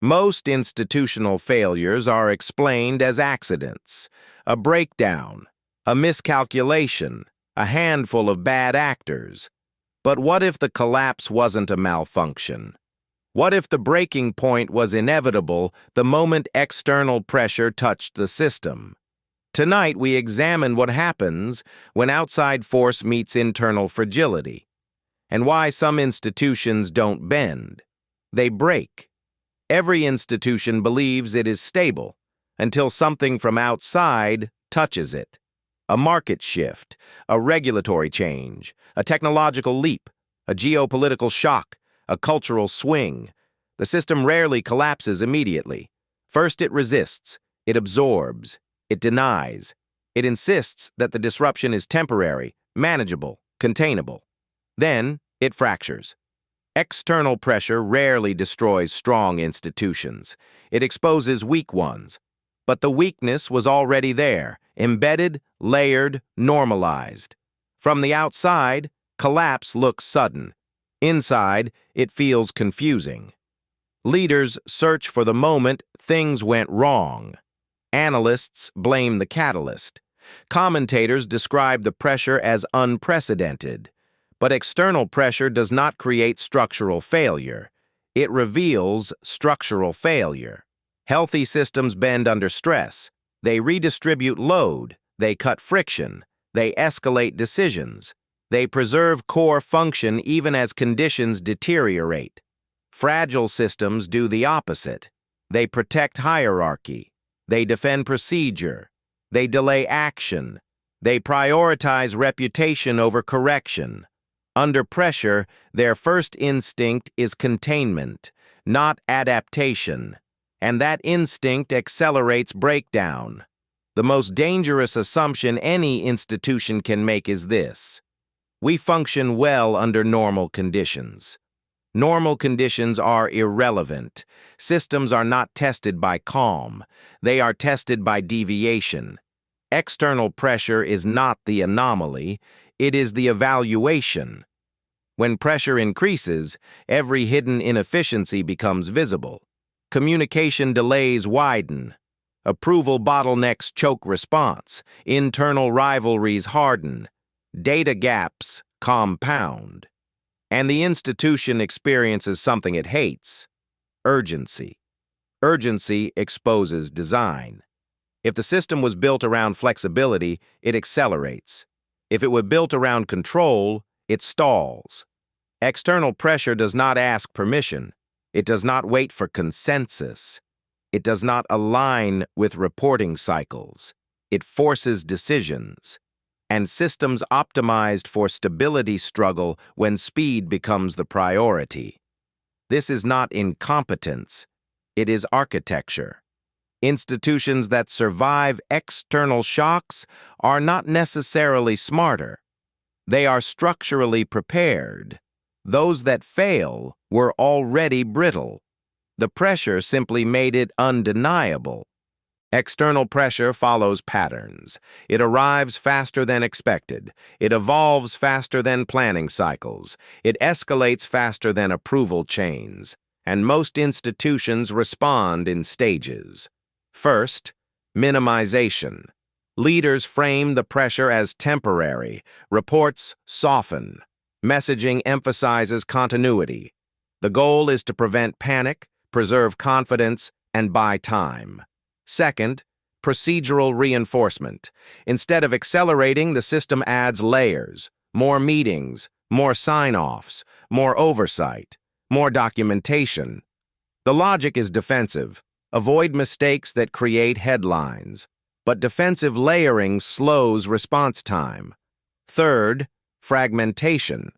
Most institutional failures are explained as accidents, a breakdown, a miscalculation, a handful of bad actors. But what if the collapse wasn't a malfunction? What if the breaking point was inevitable the moment external pressure touched the system? Tonight, we examine what happens when outside force meets internal fragility, and why some institutions don't bend. They break. Every institution believes it is stable until something from outside touches it. A market shift, a regulatory change, a technological leap, a geopolitical shock, a cultural swing. The system rarely collapses immediately. First, it resists, it absorbs, it denies. It insists that the disruption is temporary, manageable, containable. Then, it fractures. External pressure rarely destroys strong institutions. It exposes weak ones. But the weakness was already there, embedded, layered, normalized. From the outside, collapse looks sudden. Inside, it feels confusing. Leaders search for the moment things went wrong. Analysts blame the catalyst. Commentators describe the pressure as unprecedented. But external pressure does not create structural failure. It reveals structural failure. Healthy systems bend under stress. They redistribute load. They cut friction. They escalate decisions. They preserve core function even as conditions deteriorate. Fragile systems do the opposite. They protect hierarchy. They defend procedure. They delay action. They prioritize reputation over correction. Under pressure, their first instinct is containment, not adaptation, and that instinct accelerates breakdown. The most dangerous assumption any institution can make is this: we function well under normal conditions. Normal conditions are irrelevant. Systems are not tested by calm. They are tested by deviation. External pressure is not the anomaly. It is the evaluation. When pressure increases, every hidden inefficiency becomes visible. Communication delays widen. Approval bottlenecks choke response. Internal rivalries harden. Data gaps compound. And the institution experiences something it hates: urgency. Urgency exposes design. If the system was built around flexibility, it accelerates. If it were built around control, it stalls. External pressure does not ask permission. It does not wait for consensus. It does not align with reporting cycles. It forces decisions. And systems optimized for stability struggle when speed becomes the priority. This is not incompetence. It is architecture. Institutions that survive external shocks are not necessarily smarter. They are structurally prepared. Those that fail were already brittle. The pressure simply made it undeniable. External pressure follows patterns. It arrives faster than expected. It evolves faster than planning cycles. It escalates faster than approval chains. And most institutions respond in stages. First, minimization. Leaders frame the pressure as temporary. Reports soften. Messaging emphasizes continuity. The goal is to prevent panic, preserve confidence, and buy time. Second, procedural reinforcement. Instead of accelerating, the system adds layers, more meetings, more sign-offs, more oversight, more documentation. The logic is defensive. Avoid mistakes that create headlines. But defensive layering slows response time. Third, fragmentation.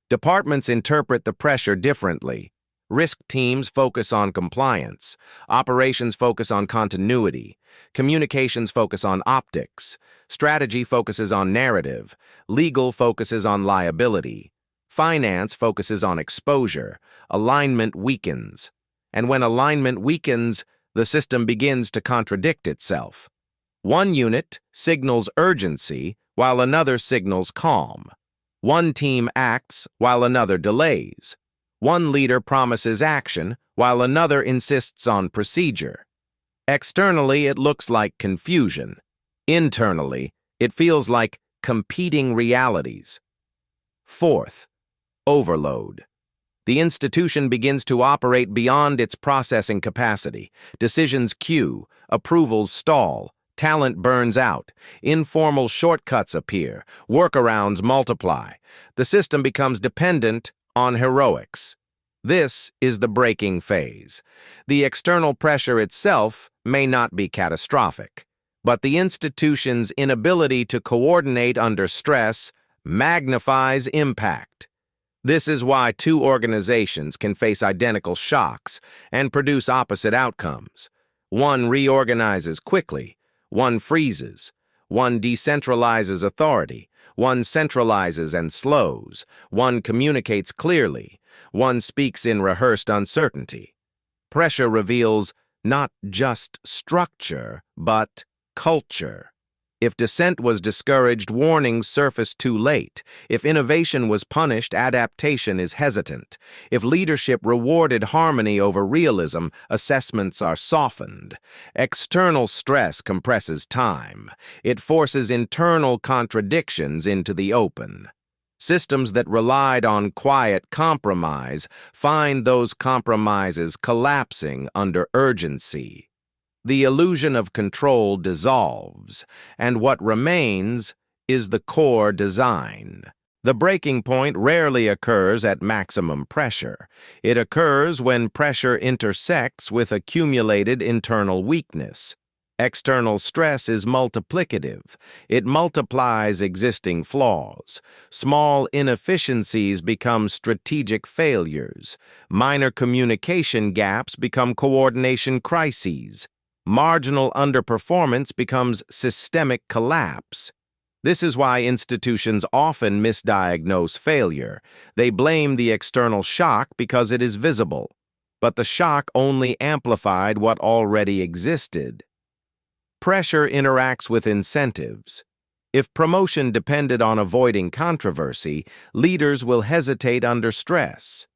Departments interpret the pressure differently. Risk teams focus on compliance. Operations focus on continuity. Communications focus on optics. Strategy focuses on narrative. Legal focuses on liability. Finance focuses on exposure. Alignment weakens. And when alignment weakens, the system begins to contradict itself. One unit signals urgency while another signals calm. One team acts while another delays. One leader promises action while another insists on procedure. Externally, it looks like confusion. Internally, it feels like competing realities. Fourth, overload. The institution begins to operate beyond its processing capacity. Decisions queue, approvals stall, talent burns out, informal shortcuts appear, workarounds multiply. The system becomes dependent on heroics. This is the breaking phase. The external pressure itself may not be catastrophic, but the institution's inability to coordinate under stress magnifies impact. This is why two organizations can face identical shocks and produce opposite outcomes. One reorganizes quickly, one freezes, one decentralizes authority, one centralizes and slows, one communicates clearly, one speaks in rehearsed uncertainty. Pressure reveals not just structure, but culture. If dissent was discouraged, warnings surfaced too late. If innovation was punished, adaptation is hesitant. If leadership rewarded harmony over realism, assessments are softened. External stress compresses time. It forces internal contradictions into the open. Systems that relied on quiet compromise find those compromises collapsing under urgency. The illusion of control dissolves, and what remains is the core design. The breaking point rarely occurs at maximum pressure. It occurs when pressure intersects with accumulated internal weakness. External stress is multiplicative. It multiplies existing flaws. Small inefficiencies become strategic failures. Minor communication gaps become coordination crises. Marginal underperformance becomes systemic collapse. This is why institutions often misdiagnose failure. They blame the external shock because it is visible, but the shock only amplified what already existed. Pressure interacts with incentives. If promotion depended on avoiding controversy, leaders will hesitate under stress.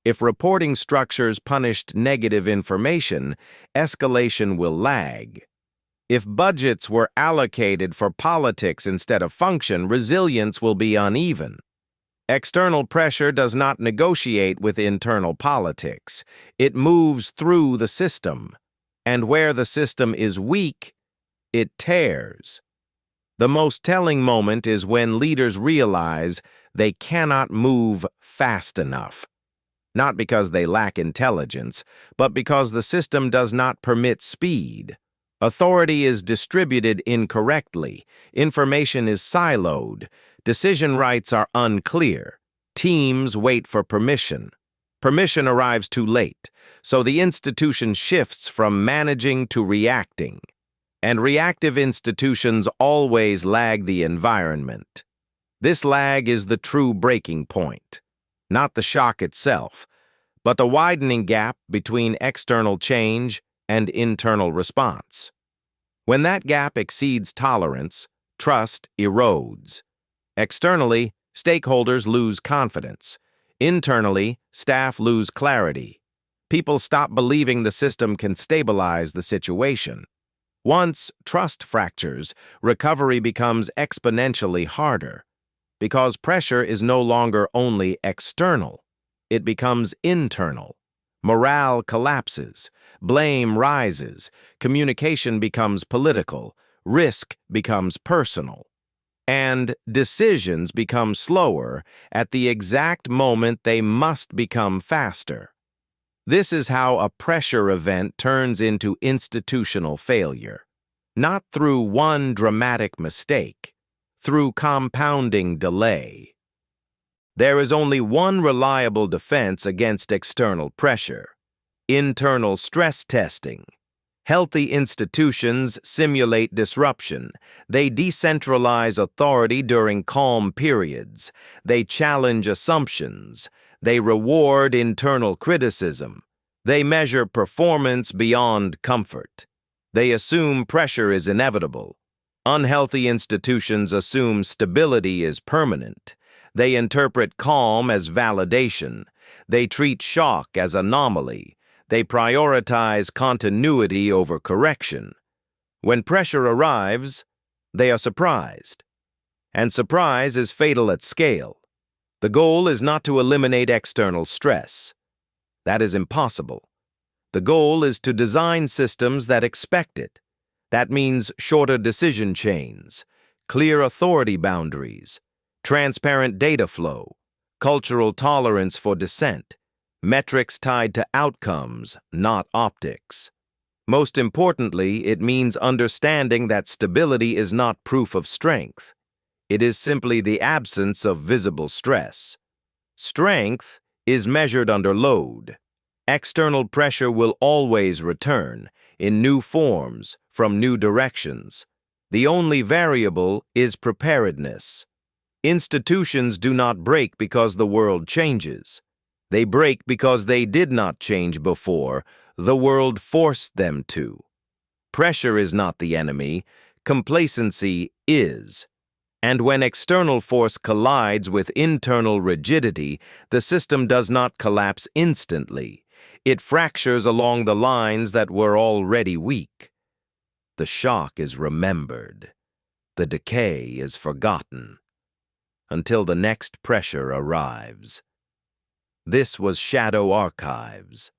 If reporting structures punished negative information, escalation will lag. If budgets were allocated for politics instead of function, resilience will be uneven. External pressure does not negotiate with internal politics. It moves through the system. And where the system is weak, it tears. The most telling moment is when leaders realize they cannot move fast enough. Not because they lack intelligence, but because the system does not permit speed. Authority is distributed incorrectly, information is siloed, decision rights are unclear, teams wait for permission. Permission arrives too late, so the institution shifts from managing to reacting. And reactive institutions always lag the environment. This lag is the true breaking point. Not the shock itself, but the widening gap between external change and internal response. When that gap exceeds tolerance, trust erodes. Externally, stakeholders lose confidence. Internally, staff lose clarity. People stop believing the system can stabilize the situation. Once trust fractures, recovery becomes exponentially harder. Because pressure is no longer only external, it becomes internal. Morale collapses, blame rises, communication becomes political, risk becomes personal, and decisions become slower at the exact moment they must become faster. This is how a pressure event turns into institutional failure. Not through one dramatic mistake, through compounding delay. There is only one reliable defense against external pressure: internal stress testing. Healthy institutions simulate disruption. They decentralize authority during calm periods. They challenge assumptions. They reward internal criticism. They measure performance beyond comfort. They assume pressure is inevitable. Unhealthy institutions assume stability is permanent. They interpret calm as validation. They treat shock as anomaly. They prioritize continuity over correction. When pressure arrives, they are surprised. And surprise is fatal at scale. The goal is not to eliminate external stress. That is impossible. The goal is to design systems that expect it. That means shorter decision chains, clear authority boundaries, transparent data flow, cultural tolerance for dissent, metrics tied to outcomes, not optics. Most importantly, it means understanding that stability is not proof of strength. It is simply the absence of visible stress. Strength is measured under load. External pressure will always return, in new forms, from new directions. The only variable is preparedness. Institutions do not break because the world changes. They break because they did not change before. The world forced them to. Pressure is not the enemy. Complacency is. And when external force collides with internal rigidity, the system does not collapse instantly. It fractures along the lines that were already weak. The shock is remembered. The decay is forgotten. Until the next pressure arrives. This was Shadow Archives.